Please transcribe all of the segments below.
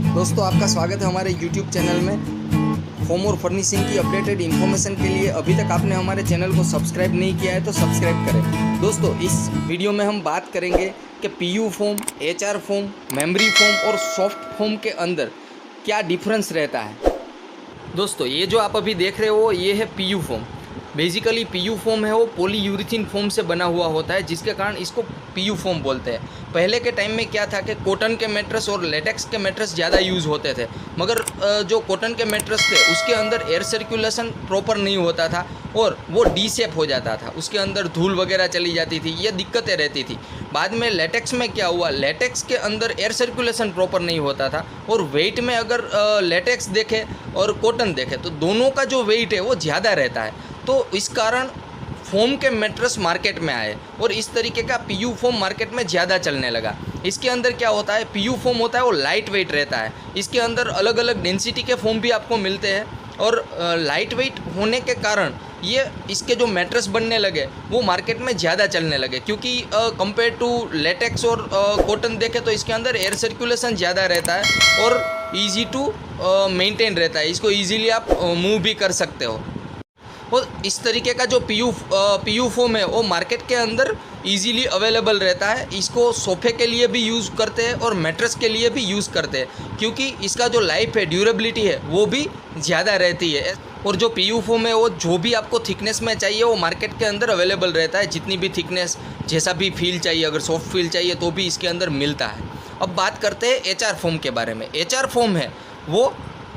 दोस्तों आपका स्वागत है हमारे YouTube चैनल में। होम और फर्निशिंग की अपडेटेड इन्फॉर्मेशन के लिए अभी तक आपने हमारे चैनल को सब्सक्राइब नहीं किया है तो सब्सक्राइब करें। दोस्तों इस वीडियो में हम बात करेंगे कि PU foam, HR foam, memory foam और सॉफ्ट फोम के अंदर क्या डिफरेंस रहता है। दोस्तों ये जो आप अभी देख रहे हो ये है PU foam. Basically PU foam है वो पॉलीयूरेथीन फोम से बना हुआ होता है, जिसके कारण इसको PU फोम बोलते हैं। पहले के टाइम में क्या था कि कॉटन के मैट्रेस और लेटेक्स के मैट्रेस ज़्यादा यूज़ होते थे, मगर जो कॉटन के मैट्रेस थे उसके अंदर एयर सर्कुलेशन प्रॉपर नहीं होता था और वो डी शेप हो जाता था, उसके अंदर धूल वगैरह चली जाती थी, ये दिक्कतें रहती थी। बाद में लेटेक्स में क्या हुआ, लेटेक्स के अंदर एयर सर्कुलेशन प्रॉपर नहीं होता था और वेट में अगर लेटेक्स देखे और कॉटन देखे तो दोनों का जो वेट है वो ज़्यादा रहता है। तो इस कारण फोम के मैट्रेस मार्केट में आए और इस तरीके का PU फोम मार्केट में ज़्यादा चलने लगा। इसके अंदर क्या होता है, PU फोम होता है वो लाइट वेट रहता है। इसके अंदर अलग अलग डेंसिटी के फोम भी आपको मिलते हैं और लाइट वेट होने के कारण ये इसके जो मैट्रेस बनने लगे वो मार्केट में ज़्यादा चलने लगे, क्योंकि कंपेयर टू लेटेक्स और कॉटन देखें तो इसके अंदर एयर सर्कुलेशन ज़्यादा रहता है और ईजी टू मेंटेन रहता है। इसको ईजीली आप मूव भी कर सकते हो। और इस तरीके का जो PU फोम है वो मार्केट के अंदर इजीली अवेलेबल रहता है। इसको सोफ़े के लिए भी यूज़ करते हैं और मैट्रेस के लिए भी यूज़ करते हैं, क्योंकि इसका जो लाइफ है, ड्यूरेबिलिटी है वो भी ज़्यादा रहती है। और जो PU फोम है वो जो भी आपको थिकनेस में चाहिए वो मार्केट के अंदर अवेलेबल रहता है। जितनी भी थिकनेस, जैसा भी फील चाहिए, अगर सॉफ्ट फील चाहिए तो भी इसके अंदर मिलता है। अब बात करते हैं HR फोम के बारे में। HR फोम है वो,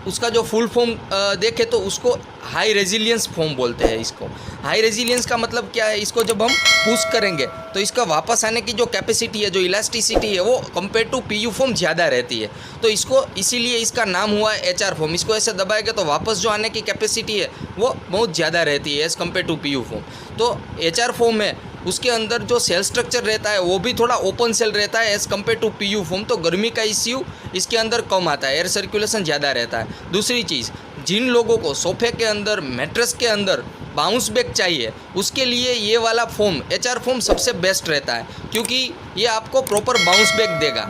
उसका जो फुल फॉर्म देखें तो उसको हाई रेजिलियंस फोम बोलते हैं। इसको हाई रेजिलियंस का मतलब क्या है, इसको जब हम पुश करेंगे तो इसका वापस आने की जो कैपेसिटी है, जो इलास्टिसिटी है वो कंपेयर टू PU फोम ज़्यादा रहती है। तो इसको इसीलिए इसका नाम हुआ है HR फोम। इसको ऐसे दबाएंगे तो वापस जो आने की कैपेसिटी है वो बहुत ज़्यादा रहती है as compare to PU foam. तो HR फोम है उसके अंदर जो सेल स्ट्रक्चर रहता है वो भी थोड़ा ओपन सेल रहता है as compare to PU foam. तो गर्मी का इश्यू इसके अंदर कम आता है, एयर सर्कुलेशन ज़्यादा रहता है। दूसरी चीज़, जिन लोगों को सोफ़े के अंदर, मैट्रेस के अंदर बाउंस बैक चाहिए उसके लिए ये वाला फोम HR फोम सबसे बेस्ट रहता है, क्योंकि ये आपको प्रॉपर बाउंस बैक देगा।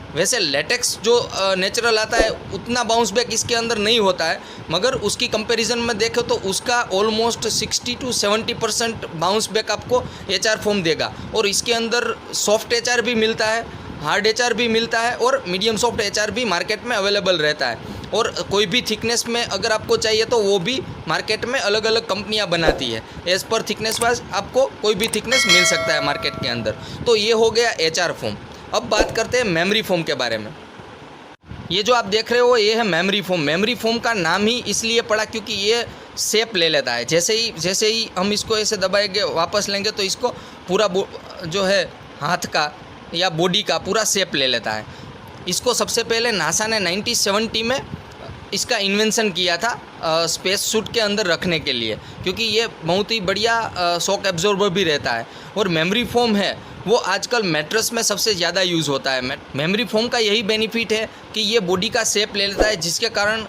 वैसे लेटेक्स जो नेचुरल आता है उतना बाउंस बैक इसके अंदर नहीं होता है, मगर उसकी कंपैरिजन में देखें तो उसका ऑलमोस्ट 60 to 70% बाउंस बैक आपको HR फोम देगा। और इसके अंदर सॉफ्ट HR भी मिलता है, हार्ड HR भी मिलता है और मीडियम सॉफ्ट HR भी मार्केट में अवेलेबल रहता है। और कोई भी थिकनेस में अगर आपको चाहिए तो वो भी मार्केट में अलग अलग कंपनियां बनाती है। एज़ पर थिकनेस वाइज आपको कोई भी थिकनेस मिल सकता है मार्केट के अंदर। तो ये हो गया HR फोम। अब बात करते हैं मेमोरी फोम के बारे में। ये जो आप देख रहे हो ये है मेमोरी फोम। मेमोरी फोम का नाम ही इसलिए पड़ा क्योंकि ये शेप ले लेता है। जैसे ही हम इसको ऐसे दबाएंगे, वापस लेंगे तो इसको पूरा जो है हाथ का या बॉडी का पूरा शेप ले लेता है। इसको सबसे पहले नासा ने 1970 में इसका इन्वेंशन किया था स्पेस सूट के अंदर रखने के लिए, क्योंकि ये बहुत ही बढ़िया शॉक एब्जॉर्बर भी रहता है। और मेमोरी फोम है वो आजकल मैट्रेस में सबसे ज़्यादा यूज़ होता है। मेमोरी फोम का यही बेनिफिट है कि ये बॉडी का शेप ले लेता है, जिसके कारण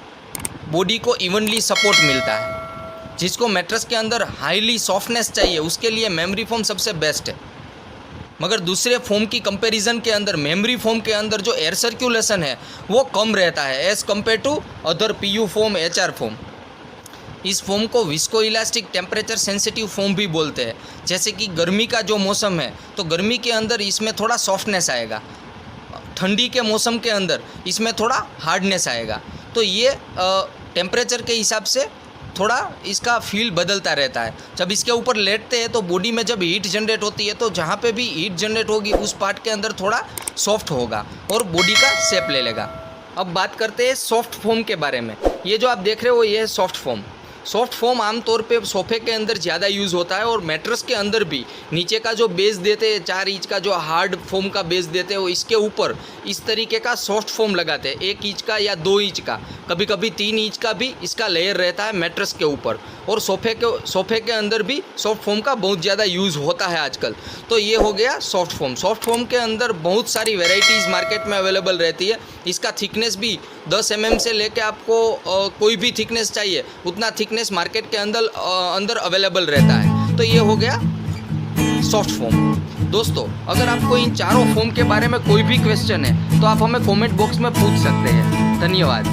बॉडी को इवनली सपोर्ट मिलता है। जिसको मैट्रेस के अंदर हाईली सॉफ्टनेस चाहिए उसके लिए मेमोरी फोम सबसे बेस्ट है। मगर दूसरे फोम की कंपैरिजन के अंदर मेमोरी फोम के अंदर जो एयर सर्कुलेशन है वो कम रहता है as compare to other PU foam, HR foam. इस फोम को visco elastic temperature sensitive foam भी बोलते हैं। जैसे कि गर्मी का जो मौसम है तो गर्मी के अंदर इसमें थोड़ा सॉफ्टनेस आएगा, ठंडी के मौसम के अंदर इसमें थोड़ा हार्डनेस आएगा। तो ये टेम्परेचर के हिसाब से थोड़ा इसका फील बदलता रहता है। जब इसके ऊपर लेटते हैं तो बॉडी में जब हीट जनरेट होती है तो जहाँ पे भी हीट जनरेट होगी उस पार्ट के अंदर थोड़ा सॉफ्ट होगा और बॉडी का शेप ले लेगा। अब बात करते हैं सॉफ्ट फोम के बारे में। ये जो आप देख रहे हो ये है सॉफ्ट फोम। सॉफ्ट फोम आमतौर पे सोफ़े के अंदर ज़्यादा यूज़ होता है और मैट्रेस के अंदर भी। नीचे का जो बेस देते हैं 4 इंच का जो हार्ड फोम का बेस देते हैं वो इसके ऊपर इस तरीके का सॉफ्ट फोम लगाते हैं, 1 इंच का या 2 इंच का, कभी कभी 3 इंच का भी इसका लेयर रहता है मैट्रेस के ऊपर। और सोफ़े के अंदर भी सॉफ्ट फोम का बहुत ज़्यादा यूज़ होता है आजकल। तो ये हो गया सॉफ्ट फोम। सॉफ्ट फोम के अंदर बहुत सारी वेराइटीज़ मार्केट में अवेलेबल रहती है। इसका थिकनेस भी 10 mm से लेके आपको कोई भी थिकनेस चाहिए उतना थिकनेस मार्केट के अंदर अवेलेबल रहता है। तो ये हो गया सॉफ्ट फोम। दोस्तों अगर आपको इन चारों फोम के बारे में कोई भी क्वेश्चन है तो आप हमें कमेंट बॉक्स में पूछ सकते हैं। धन्यवाद।